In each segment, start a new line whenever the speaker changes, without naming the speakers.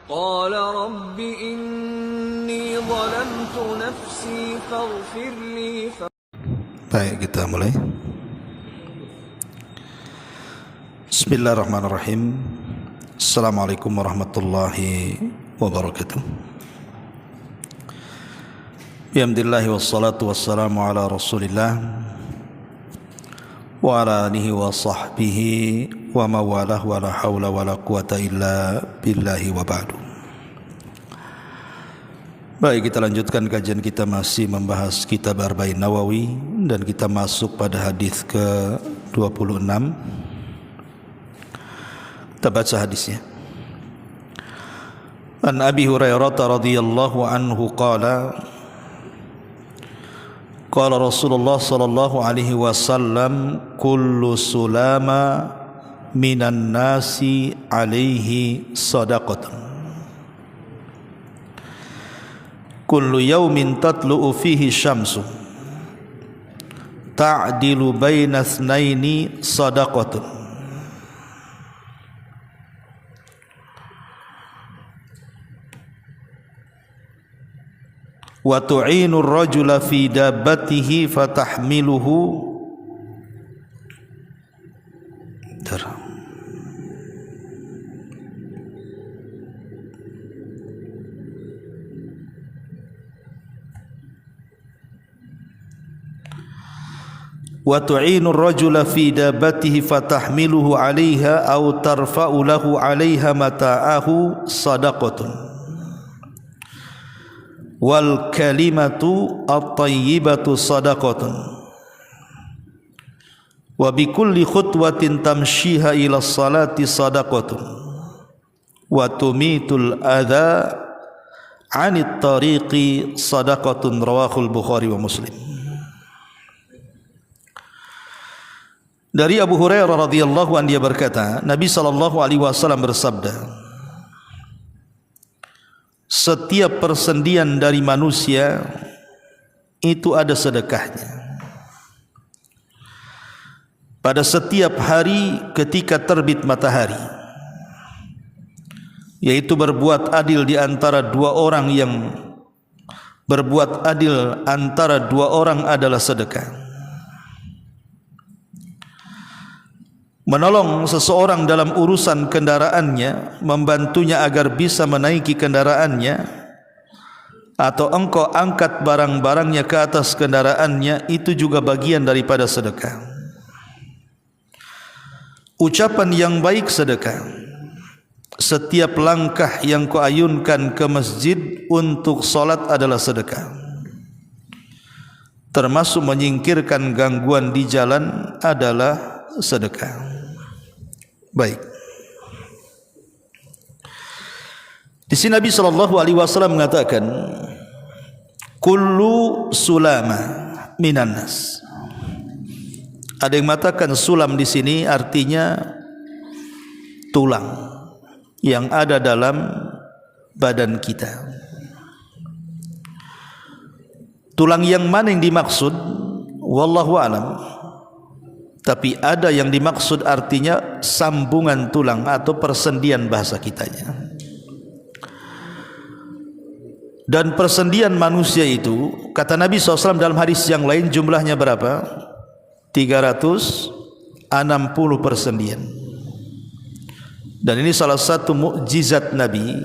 قال رب إني ظلمت نفسي فاغفر لي.
Baik, kita mulai. Bismillahirrahmanirrahim. Assalamualaikum warahmatullahi wabarakatuh. Alhamdulillah wassalatu wassalamu ala Rasulillah wa ala alihi wa sahbihi wa mawalah wa la hawla wa la quwata illa billahi wa ba'du. Baik, kita lanjutkan kajian kita, masih membahas kitab Arba'in Nawawi, dan kita masuk pada hadis ke-26. Kita baca hadisnya. An Abi Hurairah radhiyallahu anhu qala qala Rasulullah sallallahu alaihi wasallam kullu sulama minan nasi alaihi sadaqatun kullu yawmin tatlu'u fihi syamsu ta'dilu baina itsnaini sadaqatun wa tu'inu ar-rajula fi dabbatihi fatahmiluhu wa tu'inu ar-rajula fi dabbatihi fatahmiluhu 'alaiha aw tarfa'u lahu 'alaiha mata'ahu sadaqatun wal kalimatu at-tayyibatu sadaqatun wa bi kulli khutwatin tamshiha ila salati sadaqatun wa tumitul adha 'anit tariqi sadaqatun. Rawahul Bukhari wa Muslim. Dari Abu Hurairah radhiyallahu anhu, dia berkata, Nabi sallallahu alaihi wasallam bersabda, setiap persendian dari manusia itu ada sedekahnya. Pada setiap hari ketika terbit matahari, yaitu berbuat adil di antara dua orang, yang berbuat adil antara dua orang adalah sedekah. Menolong seseorang dalam urusan kendaraannya, membantunya agar bisa menaiki kendaraannya, atau engkau angkat barang-barangnya ke atas kendaraannya, itu juga bagian daripada sedekah. Ucapan yang baik sedekah. Setiap langkah yang kau ayunkan ke masjid untuk salat adalah sedekah, termasuk menyingkirkan gangguan di jalan adalah sedekah. Baik. Di sini Nabi sallallahu alaihi wasallam mengatakan kullu sulama minan nas. Ada yang mengatakan sulam di sini artinya tulang yang ada dalam badan kita. Tulang yang mana yang dimaksud? Wallahu a'lam. Tapi ada yang dimaksud artinya sambungan tulang atau persendian bahasa kitanya. Dan persendian manusia itu, kata Nabi SAW dalam hadis yang lain, jumlahnya berapa? 360 persendian. Dan ini salah satu mukjizat Nabi,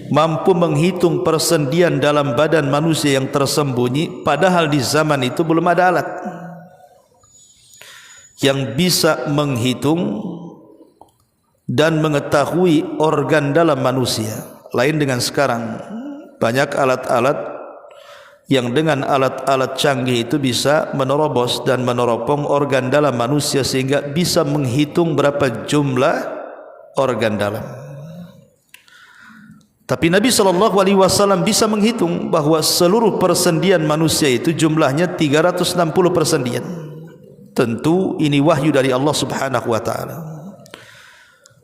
mampu menghitung persendian dalam badan manusia yang tersembunyi, padahal di zaman itu belum ada alat yang bisa menghitung dan mengetahui organ dalam manusia. Lain dengan sekarang, banyak alat-alat yang dengan alat-alat canggih itu bisa menerobos dan meneropong organ dalam manusia, sehingga bisa menghitung berapa jumlah organ dalam. Tapi Nabi SAW bisa menghitung bahwa seluruh persendian manusia itu jumlahnya 360 persendian. Tentu ini wahyu dari Allah Subhanahu wa taala.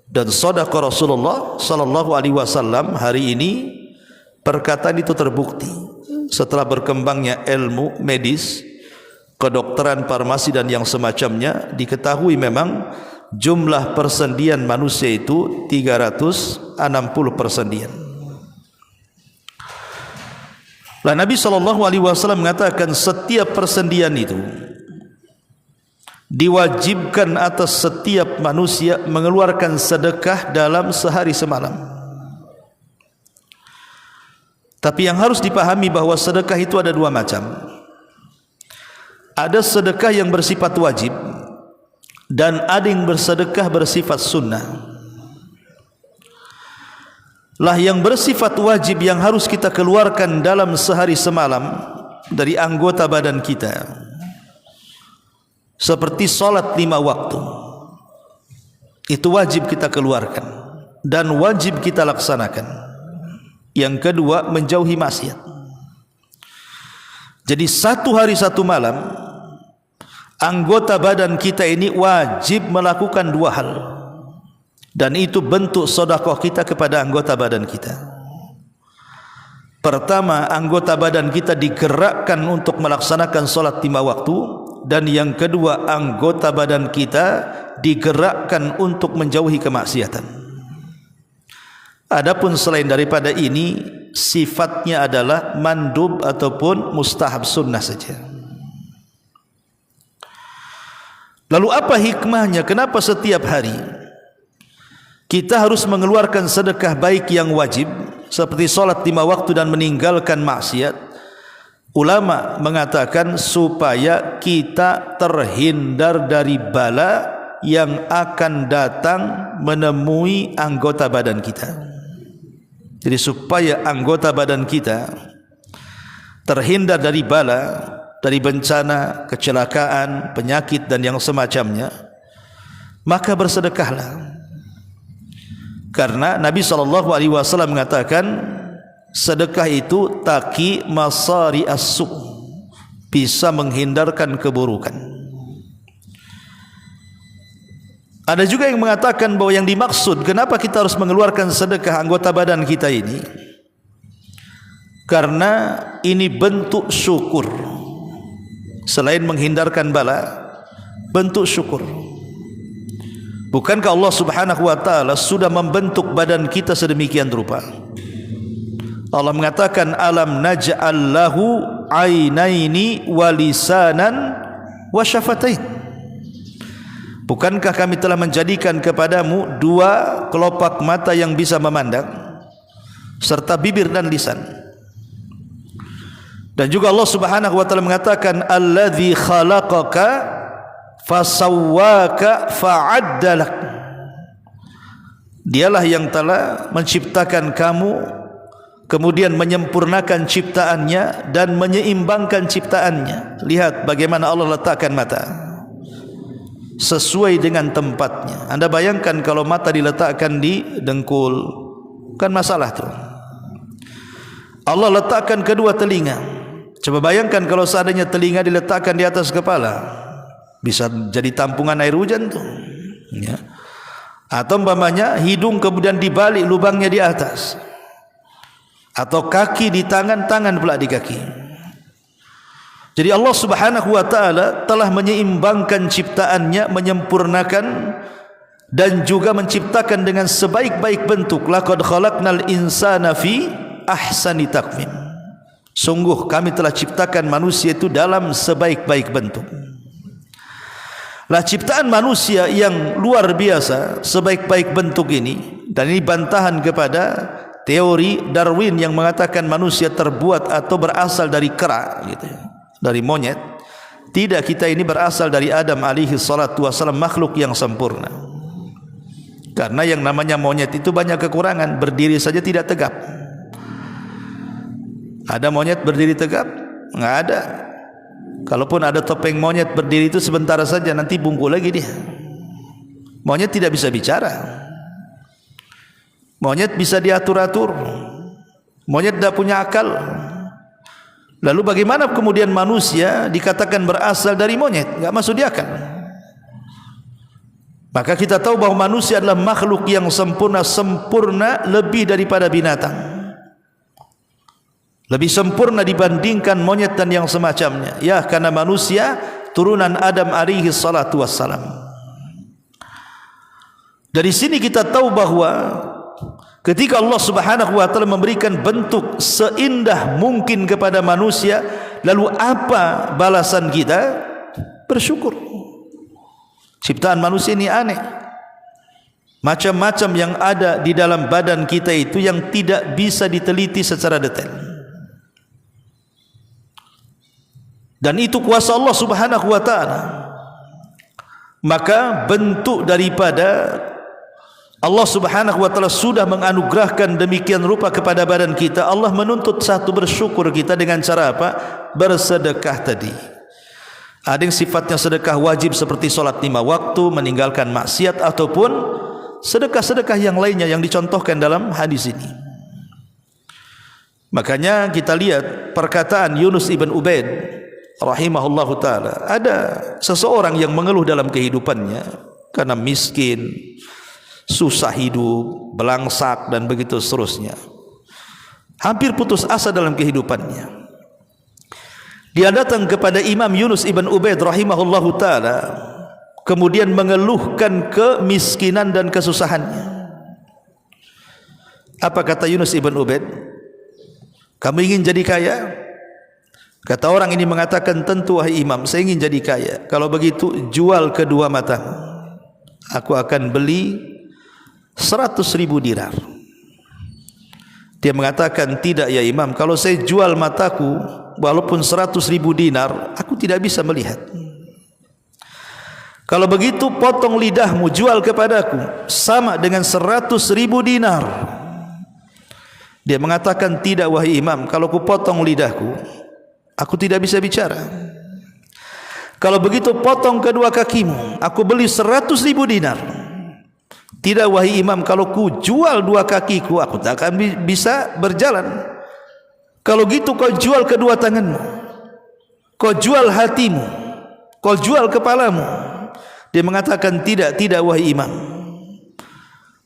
Dan sedekah Rasulullah sallallahu alaihi wasallam hari ini, perkataan itu terbukti setelah berkembangnya ilmu medis, kedokteran, farmasi dan yang semacamnya. Diketahui memang jumlah persendian manusia itu 360 persendian. Lah Nabi SAW mengatakan setiap persendian itu diwajibkan atas setiap manusia mengeluarkan sedekah dalam sehari semalam. Tapi yang harus dipahami bahawa sedekah itu ada dua macam. Ada sedekah yang bersifat wajib dan ada yang bersedekah bersifat sunnah. Lah yang bersifat wajib yang harus kita keluarkan dalam sehari semalam dari anggota badan kita, seperti salat 5 waktu, itu wajib kita keluarkan dan wajib kita laksanakan. Yang kedua, menjauhi maksiat. Jadi satu hari satu malam anggota badan kita ini wajib melakukan dua hal, dan itu bentuk sedekah kita kepada anggota badan kita. Pertama, anggota badan kita digerakkan untuk melaksanakan salat 5 waktu, dan yang kedua, anggota badan kita digerakkan untuk menjauhi kemaksiatan. Adapun selain daripada ini, sifatnya adalah mandub ataupun mustahab sunnah saja. Lalu apa hikmahnya? Kenapa setiap hari kita harus mengeluarkan sedekah baik yang wajib seperti salat 5 waktu dan meninggalkan maksiat? Ulama mengatakan supaya kita terhindar dari bala yang akan datang menemui anggota badan kita. Jadi supaya anggota badan kita terhindar dari bala, dari bencana, kecelakaan, penyakit dan yang semacamnya, maka bersedekahlah. Karena Nabi SAW mengatakan sedekah itu taqi masari as-su', bisa menghindarkan keburukan. Ada juga yang mengatakan bahawa yang dimaksud kenapa kita harus mengeluarkan sedekah anggota badan kita ini, karena ini bentuk syukur. Selain menghindarkan bala, bentuk syukur. Bukankah Allah Subhanahu wa taala sudah membentuk badan kita sedemikian rupa? Allah mengatakan alam naj'al lahu ainaini wa lisanan wa syafatain. Bukankah kami telah menjadikan kepadamu 2 kelopak mata yang bisa memandang, serta bibir dan lisan. Dan juga Allah Subhanahu wa taala mengatakan alladzi khalaqaka fasawwaka fa'addalak. Dialah yang telah menciptakan kamu, kemudian menyempurnakan ciptaannya dan menyeimbangkan ciptaannya. Lihat bagaimana Allah letakkan mata sesuai dengan tempatnya. Anda bayangkan kalau mata diletakkan di dengkul, kan masalah tuh. Allah letakkan kedua telinga. Coba bayangkan kalau seandainya telinga diletakkan di atas kepala, bisa jadi tampungan air hujan tuh, ya. Atau umpamanya hidung kemudian dibalik lubangnya di atas, atau kaki di tangan, tangan pula di kaki. Jadi Allah Subhanahu wa taala telah menyeimbangkan ciptaannya, menyempurnakan dan juga menciptakan dengan sebaik-baik bentuk. Laqad khalaqnal insana fi ahsani taqwim. Sungguh kami telah ciptakan manusia itu dalam sebaik-baik bentuk. Lah ciptaan manusia yang luar biasa, sebaik-baik bentuk ini, dan ini bantahan kepada teori Darwin yang mengatakan manusia terbuat atau berasal dari kera, gitu ya, dari monyet. Tidak, kita ini berasal dari Adam alaihi salatu wasallam, makhluk yang sempurna. Karena yang namanya monyet itu banyak kekurangan, berdiri saja tidak tegap. Ada monyet berdiri tegap? Enggak ada. Kalaupun ada topeng monyet berdiri itu sebentar saja, nanti bungkul lagi dia. Monyet tidak bisa bicara. Monyet bisa diatur-atur. Monyet tidak punya akal. Lalu bagaimana kemudian manusia dikatakan berasal dari monyet? Enggak masuk di akal. Maka kita tahu bahawa manusia adalah makhluk yang sempurna, sempurna lebih daripada binatang. Lebih sempurna dibandingkan monyet dan yang semacamnya. Ya, karena manusia turunan Adam alaihi salatu wassalam. Dari sini kita tahu bahawa Ketika Allah Subhanahu wa taala memberikan bentuk seindah mungkin kepada manusia, lalu apa balasan kita? Bersyukur. Ciptaan manusia ini aneh. Macam-macam yang ada di dalam badan kita itu yang tidak bisa diteliti secara detail. Dan itu kuasa Allah Subhanahu wa taala. Maka bentuk daripada Allah Subhanahu wa taala sudah menganugerahkan demikian rupa kepada badan kita, Allah menuntut satu bersyukur kita dengan cara apa? Bersedekah tadi. Ada yang sifatnya sedekah wajib seperti solat 5 waktu, meninggalkan maksiat, ataupun sedekah-sedekah yang lainnya yang dicontohkan dalam hadis ini. Makanya kita lihat perkataan Yunus ibn Ubaid rahimahullahu ta'ala. Ada seseorang yang mengeluh dalam kehidupannya karena miskin, susah hidup, belangsak, dan begitu seterusnya. Hampir putus asa dalam kehidupannya. Dia datang kepada Imam Yunus ibn Ubaid rahimahullahu ta'ala, kemudian mengeluhkan kemiskinan dan kesusahannya. Apa kata Yunus ibn Ubaid? Kamu ingin jadi kaya? Kata orang ini mengatakan, tentu wahai Imam, saya ingin jadi kaya. Kalau begitu jual kedua matamu, aku akan beli 100.000 dinar. Dia mengatakan, tidak ya Imam, kalau saya jual mataku walaupun 100.000 dinar, aku tidak bisa melihat. Kalau begitu potong lidahmu, jual kepadaku, sama dengan 100.000 dinar. Dia mengatakan, tidak wahai Imam, kalau ku potong lidahku, aku tidak bisa bicara. Kalau begitu potong kedua kakimu, aku beli 100.000 dinar. Tidak wahai Imam, kalau ku jual dua kakiku, aku tak akan bisa berjalan. Kalau gitu kau jual kedua tanganmu, kau jual hatimu, kau jual kepalamu. Dia mengatakan, tidak wahai Imam.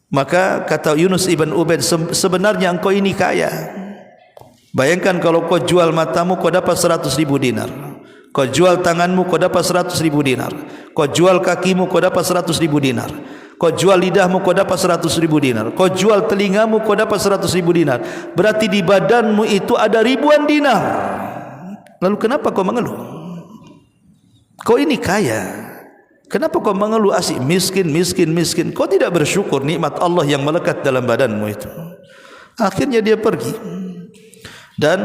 Maka kata Yunus ibn Ubaid, sebenarnya engkau ini kaya. Bayangkan kalau kau jual matamu, kau dapat 100.000 dinar. Kau jual tanganmu, kau dapat 100.000 dinar. Kau jual kakimu, kau dapat 100.000 dinar. Kau jual lidahmu, kau dapat 100.000 dinar. Kau jual telingamu, kau dapat 100.000 dinar. Berarti di badanmu itu ada ribuan dinar. Lalu kenapa kau mengeluh? Kau ini kaya. Kenapa kau mengeluh asik miskin? Kau tidak bersyukur nikmat Allah yang melekat dalam badanmu itu. Akhirnya dia pergi dan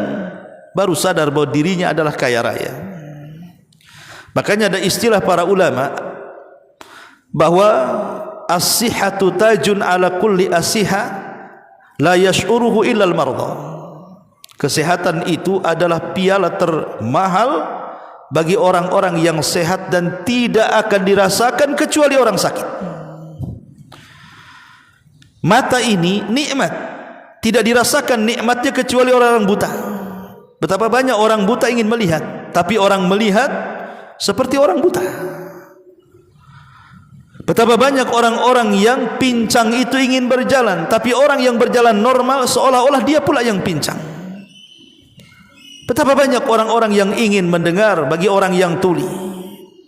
baru sadar bahwa dirinya adalah kaya raya. Makanya ada istilah para ulama bahwa as-sihhatu tajun ala kulli as-sihha la yash'uruhu illa al-marda. Kesehatan itu adalah piala termahal bagi orang-orang yang sehat dan tidak akan dirasakan kecuali orang sakit. Mata ini nikmat, tidak dirasakan nikmatnya kecuali orang buta. Betapa banyak orang buta ingin melihat, tapi orang melihat seperti orang buta. Betapa banyak orang-orang yang pincang itu ingin berjalan, tapi orang yang berjalan normal seolah-olah dia pula yang pincang. Betapa banyak orang-orang yang ingin mendengar bagi orang yang tuli,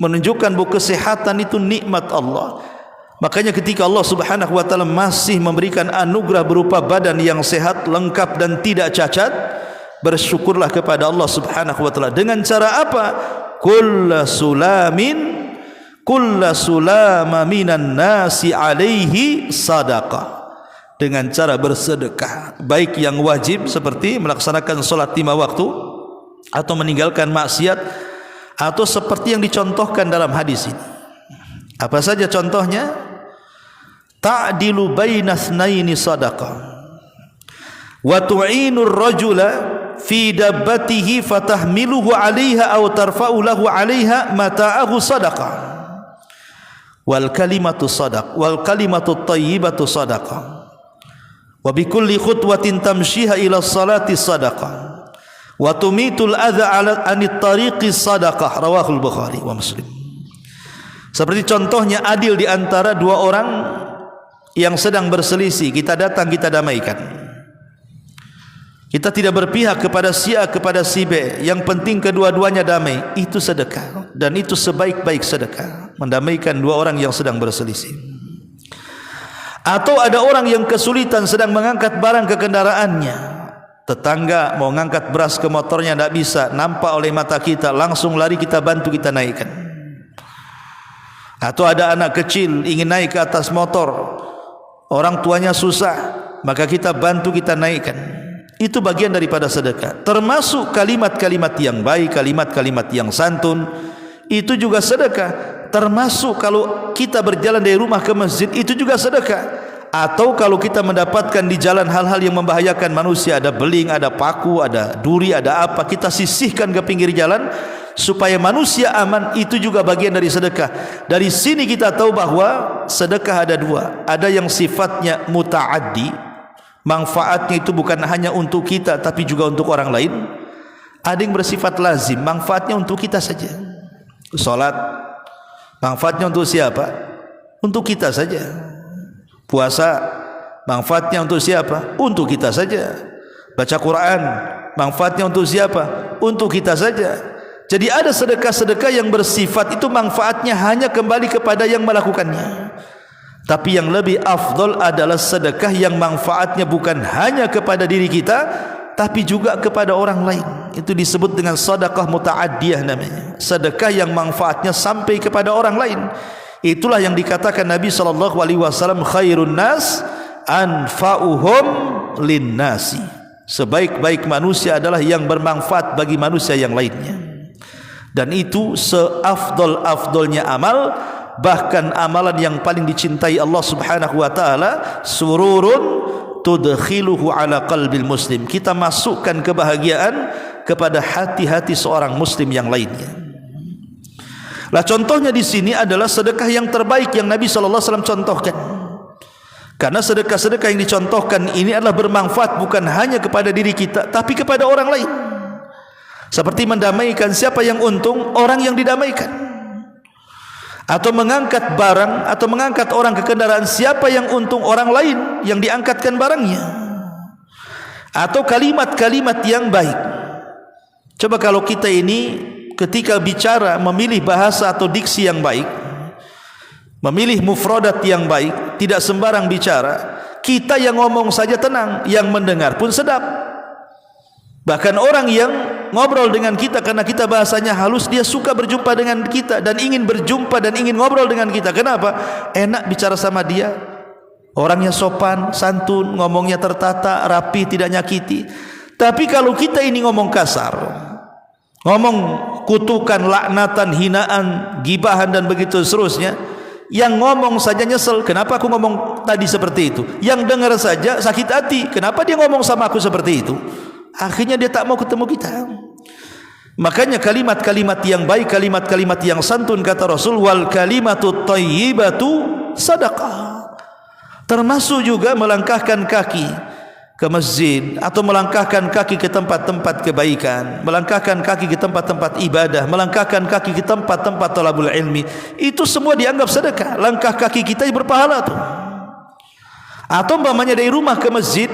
menunjukkan bahwa kesehatan itu nikmat Allah. Makanya ketika Allah Subhanahu wa taala masih memberikan anugerah berupa badan yang sehat, lengkap dan tidak cacat, bersyukurlah kepada Allah Subhanahu wa taala. Dengan cara apa? Kullu sulama minan nasi alaihi sadaqah. Dengan cara bersedekah, baik yang wajib seperti melaksanakan solat 5 waktu atau meninggalkan maksiat, atau seperti yang dicontohkan dalam hadis ini. Apa saja contohnya? Ta'dilu baina tsnaini sadaqah wa tu'inur rajula fi dabbatihi fatahmiluhu 'alaiha aw tarfa'u lahu 'alaiha mata'ahu sadaqah wal kalimatu sadaq wal kalimatu thayyibatu sadaqah wa bi kulli khutwatin tamshiha ila salati sadaqah wa tumitul adza 'ala anit tariqi sadaqah. Rawahul Bukhari wa Muslim. Seperti contohnya adil di antara dua orang yang sedang berselisih, kita datang, kita damaikan. Kita tidak berpihak kepada si A kepada si B, yang penting kedua-duanya damai. Itu sedekah, dan itu sebaik-baik sedekah, mendamaikan dua orang yang sedang berselisih. Atau ada orang yang kesulitan sedang mengangkat barang ke kendaraannya, tetangga mau ngangkat beras ke motornya tidak bisa, nampak oleh mata kita, langsung lari kita bantu, kita naikkan. Atau ada anak kecil ingin naik ke atas motor, orang tuanya susah, maka kita bantu, kita naikkan. Itu bagian daripada sedekah. Termasuk kalimat-kalimat yang baik, kalimat-kalimat yang santun, itu juga sedekah. Termasuk kalau kita berjalan dari rumah ke masjid, itu juga sedekah. Atau kalau kita mendapatkan di jalan hal-hal yang membahayakan manusia, ada beling, ada paku, ada duri, ada apa, kita sisihkan ke pinggir jalan supaya manusia aman, itu juga bagian dari sedekah. Dari sini kita tahu bahwa sedekah ada dua. Ada yang sifatnya muta'addi, manfaatnya itu bukan hanya untuk kita tapi juga untuk orang lain. Ada yang bersifat lazim, manfaatnya untuk kita saja. Salat, manfaatnya untuk siapa? Untuk kita saja. Puasa, manfaatnya untuk siapa? Untuk kita saja. Baca Quran, manfaatnya untuk siapa? Untuk kita saja. Jadi ada sedekah-sedekah yang bersifat itu manfaatnya hanya kembali kepada yang melakukannya. Tapi yang lebih afdol adalah sedekah yang manfaatnya bukan hanya kepada diri kita, tapi juga kepada orang lain. Itu disebut dengan sedekah muta'addiyah namanya. Sedekah yang manfaatnya sampai kepada orang lain. Itulah yang dikatakan Nabi SAW, khairun nas anfa'uhum linnasi. Sebaik-baik manusia adalah yang bermanfaat bagi manusia yang lainnya. Dan itu seafdol-afdolnya amal. Bahkan amalan yang paling dicintai Allah Subhanahu wa taala, sururun tudkhiluhu ala qalbil muslim. Kita masukkan kebahagiaan kepada hati-hati seorang muslim yang lainnya. Lah contohnya di sini adalah sedekah yang terbaik yang Nabi sallallahu alaihi wasallam contohkan. Karena sedekah-sedekah yang dicontohkan ini adalah bermanfaat bukan hanya kepada diri kita tapi kepada orang lain. Seperti mendamaikan, siapa yang untung? Orang yang didamaikan. Atau mengangkat barang atau mengangkat orang ke kendaraan, siapa yang untung? Orang lain yang diangkatkan barangnya. Atau kalimat-kalimat yang baik. Coba kalau kita ini ketika bicara memilih bahasa atau diksi yang baik, memilih mufradat yang baik, tidak sembarang bicara. Kita yang ngomong saja tenang, yang mendengar pun sedap. Bahkan orang yang ngobrol dengan kita karena kita bahasanya halus, dia suka berjumpa dengan kita dan ingin berjumpa dan ingin ngobrol dengan kita. Kenapa? Enak bicara sama dia. Orangnya sopan, santun, ngomongnya tertata, rapi, tidak nyakiti. Tapi kalau kita ini ngomong kasar, ngomong kutukan, laknatan, hinaan, gibahan dan begitu seterusnya, yang ngomong saja nyesel, kenapa aku ngomong tadi seperti itu? Yang dengar saja sakit hati, kenapa dia ngomong sama aku seperti itu? Akhirnya dia tak mau ketemu kita. Makanya kalimat-kalimat yang baik, kalimat-kalimat yang santun, kata Rasul, wal kalimatut thayyibatu sadaqah. Termasuk juga melangkahkan kaki ke masjid atau melangkahkan kaki ke tempat-tempat kebaikan, melangkahkan kaki ke tempat-tempat ibadah, melangkahkan kaki ke tempat-tempat talabul ilmi, itu semua dianggap sedekah. Langkah kaki kita berpahala tuh. Atau umpamanya dari rumah ke masjid,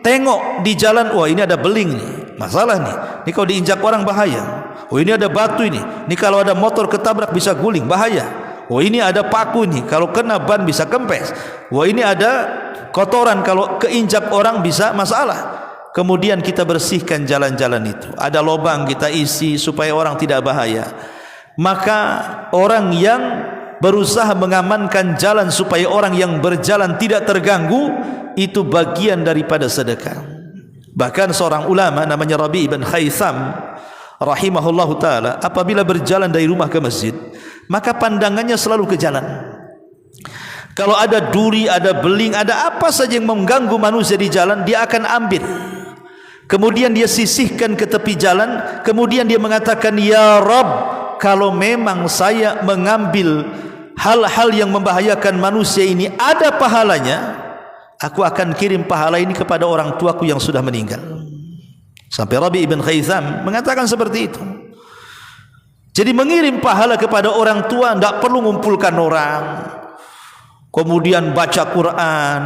tengok di jalan, wah ini ada beling nih, masalah nih, ini kalau diinjak orang bahaya. Oh ini ada batu ini kalau ada motor ketabrak bisa guling, bahaya. Oh ini ada paku nih, kalau kena ban bisa kempes. Wah ini ada kotoran, kalau keinjak orang bisa masalah. Kemudian kita bersihkan jalan-jalan itu, ada lubang kita isi supaya orang tidak bahaya. Maka orang yang berusaha mengamankan jalan supaya orang yang berjalan tidak terganggu, itu bagian daripada sedekah. Bahkan seorang ulama namanya Rabi' bin Khaitham rahimahullahu taala, apabila berjalan dari rumah ke masjid, maka pandangannya selalu ke jalan. Kalau ada duri, ada beling, ada apa saja yang mengganggu manusia di jalan, dia akan ambil. Kemudian dia sisihkan ke tepi jalan, kemudian dia mengatakan, ya Rabb, kalau memang saya mengambil hal-hal yang membahayakan manusia ini ada pahalanya, aku akan kirim pahala ini kepada orang tuaku yang sudah meninggal. Sampai Rabi' ibn Khaitham mengatakan seperti itu. Jadi mengirim pahala kepada orang tua, tidak perlu mengumpulkan orang, kemudian baca Quran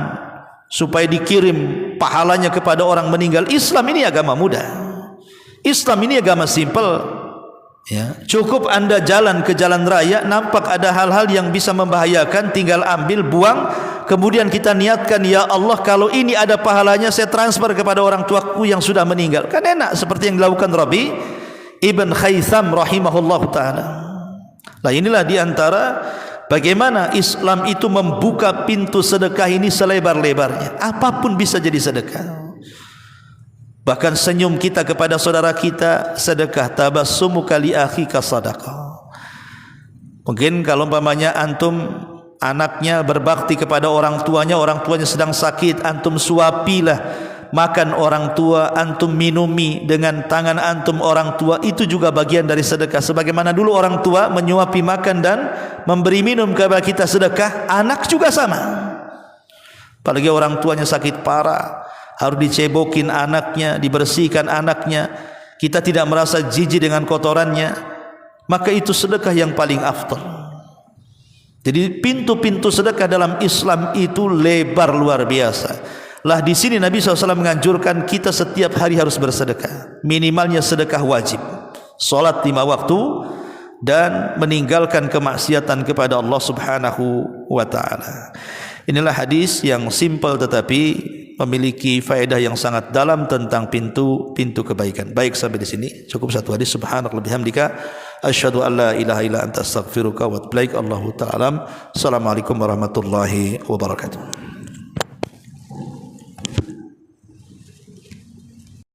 supaya dikirim pahalanya kepada orang meninggal. Islam ini agama mudah. Islam ini agama simple. Ya, cukup anda jalan ke jalan raya, nampak ada hal-hal yang bisa membahayakan, tinggal ambil, buang, kemudian kita niatkan, ya Allah kalau ini ada pahalanya saya transfer kepada orang tuaku yang sudah meninggal. Kan enak seperti yang dilakukan Rabi Ibn Khaytham rahimahullah ta'ala. Nah inilah diantara bagaimana Islam itu membuka pintu sedekah ini selebar-lebarnya. Apapun bisa jadi sedekah. Bahkan senyum kita kepada saudara kita sedekah. Tabassumuka li akhika sadaqah. Mungkin kalau umpamanya antum anaknya berbakti kepada orang tuanya sedang sakit, antum suapilah makan orang tua, antum minumi dengan tangan antum orang tua, itu juga bagian dari sedekah. Sebagaimana dulu orang tua menyuapi makan dan memberi minum kepada kita sedekah, anak juga sama. Apalagi orang tuanya sakit parah, harus dicebokin anaknya, dibersihkan anaknya, kita tidak merasa jijik dengan kotorannya, maka itu sedekah yang paling afdal. Jadi pintu-pintu sedekah dalam Islam itu lebar luar biasa. Lah di sini Nabi SAW menganjurkan kita setiap hari harus bersedekah. Minimalnya sedekah wajib, salat 5 waktu, dan meninggalkan kemaksiatan kepada Allah Subhanahu wa taala. Inilah hadis yang simpel tetapi memiliki faedah yang sangat dalam tentang pintu-pintu kebaikan. Baik, sampai di sini cukup satu hadis. Subhanakallahumma bihamdika asyhadu an la ilaha illa anta astaghfiruka wa atubu ilaik. Allahu ta'ala. Assalamualaikum warahmatullahi wabarakatuh.